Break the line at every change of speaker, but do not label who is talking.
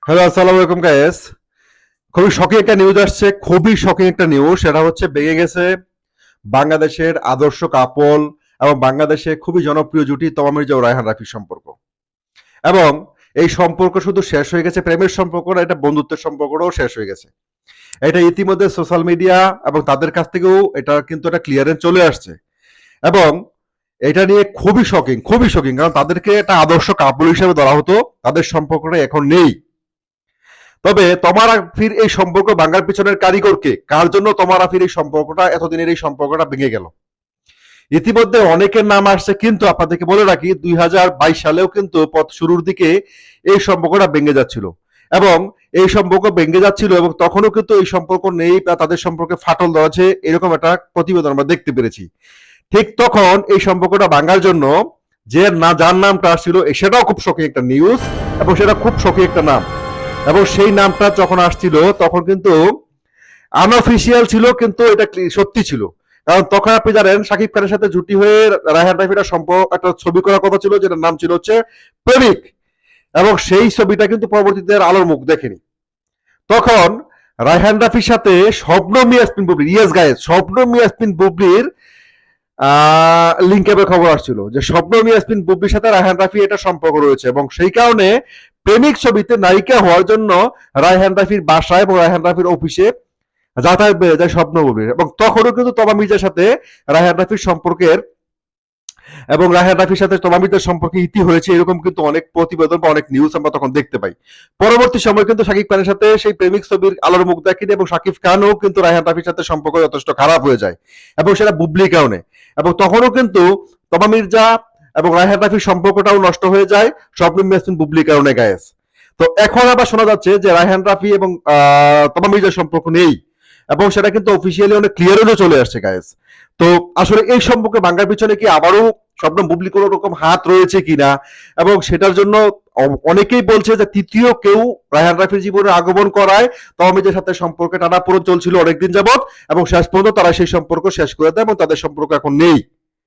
Hello, আসসালামু আলাইকুম guys. খুবই শকিং একটা নিউজ আসছে, খুবই শকিং একটা নিউজ। সেটা হচ্ছে ভেঙে গেছে বাংলাদেশের আদর্শ কাপল এবং বাংলাদেশে খুবই জনপ্রিয় জুটি তমা মির্জা ও রায়হান রাফির সম্পর্ক। এবং এই সম্পর্ক শুধু শেষ হয়ে গেছে প্রেমের সম্পর্ক না, এটা বন্ধুত্বের সম্পর্কটাও শেষ হয়ে গেছে। এটা ইতিমধ্যে সোশ্যাল মিডিয়া এবং তাদের কাছ থেকেও এটা কিন্তু একটা ক্লিয়ারেন্স চলে আসছে। এবং এটা নিয়ে খুবই শকিং, কারণ তাদেরকে একটা আদর্শ কাপল হিসেবে ধরা হতো, তাদের সম্পর্কটা এখন নেই। তবে তমা রাফির এই সম্পর্ক ভাঙার পিছনের কারিগর কে? কার জন্য তমা রাফির এই সম্পর্কটা, এতদিনের এই সম্পর্কটা ভেঙে গেল? ইতিমধ্যে অনেকের নাম আসছে, কিন্তু আপনাদেরকে বলে রাখি 2022 সালেও কিন্তু পথ শুরুর দিকে এই সম্পর্কটা ভেঙে যাচ্ছিল। এবং এই সম্পর্ক ভেঙে যাচ্ছিল এবং তখনও কিন্তু এই সম্পর্ক নেই বা তাদের সম্পর্কে ফাটল ধরেছে, এরকম একটা প্রতিবেদন আমরা দেখতে পেরেছি। ঠিক তখন এই সম্পর্কটা ভাঙার জন্য যার নামটা আসছিল, সেটাও খুব শোকে একটা নিউজ এবং সেটা খুব শোকে একটা নাম। এবং সেই নামটা যখন আসছিল তখন কিন্তু আনঅফিসিয়াল ছিল, কিন্তু এটা সত্যি ছিল। কারণ তখন আপনি জানেন শাকিব খানের সাথে জুটি হয়ে রায়হান রাফির সম্পর্ক একটা ছবি করার কথা ছিল, যেটার নাম ছিল হচ্ছে প্রেমিক। এবং সেই ছবিটা কিন্তু পরবর্তীতে আলোর মুখ দেখেনি। তখন রায়হান রাফির সাথে শবনম ইয়াসমিন বুবলি, ইয়েস গাইস, শবনম ইয়াসমিন বুবলির লিঙ্ক খবর আসছিল যে শবনম ইয়াসমিন বুবলির সাথে রায়হান রাফি এটা সম্পর্ক রয়েছে, এবং সেই কারণে প্রেমিক ছবিতে নায়িকা হওয়ার জন্য রায়হান রাফির বাসায় এবং রায়হান রাফির অফিসে যাতায়াত বেড়ে যায় স্বপ্ন বুবলির। এবং তখনও কিন্তু তমা মির্জার সাথে রায়হান রাফির সম্পর্কের এবং রায়হান রাফির সাথে তমা মির্জার সম্পর্কে ইতি হয়েছে, এরকম কিন্তু অনেক প্রতিবেদন বা অনেক নিউজ আমরা তখন দেখতে পাই। পরবর্তী সময় কিন্তু শাকিব খানের সাথে সেই প্রেমিক ছবির আলোর মুখ দেখেনি এবং শাকিব খানও কিন্তু রায়হান রাফির সাথে সম্পর্ক যথেষ্ট খারাপ হয়ে যায়, এবং সেটা বুবলির কারণে। এবং তখনও কিন্তু তমা মির্জা এবং রায়হান রাফির সম্পর্কটাও নষ্ট হয়ে যায় শবনম ইয়াসমিন বুবলির কারণে গায়েস। তো এখন আবার শোনা যাচ্ছে যে রায়হান রাফি এবং তমা মির্জার সম্পর্ক নেই, এবং সেটা কিন্তু অফিসিয়ালি অনেক ক্লিয়ার হলেও চলে আসছে গায়েস। তো আসলে এই সম্পর্কে ভাঙার পিছনে কি আবারও শবনম বুবলি কোনো রকম হাত রয়েছে কিনা, এবং সেটার জন্য অনেকেই বলছে যে তৃতীয় কেউ রায়হান রাফির জীবনে আগমন করায় তমা মির্জার সাথে সম্পর্কে টানাপোড়েন চলছিল অনেকদিন যাবত, এবং শেষ পর্যন্ত তারা সেই সম্পর্ক শেষ করে দেয় এবং তাদের সম্পর্ক এখন নেই।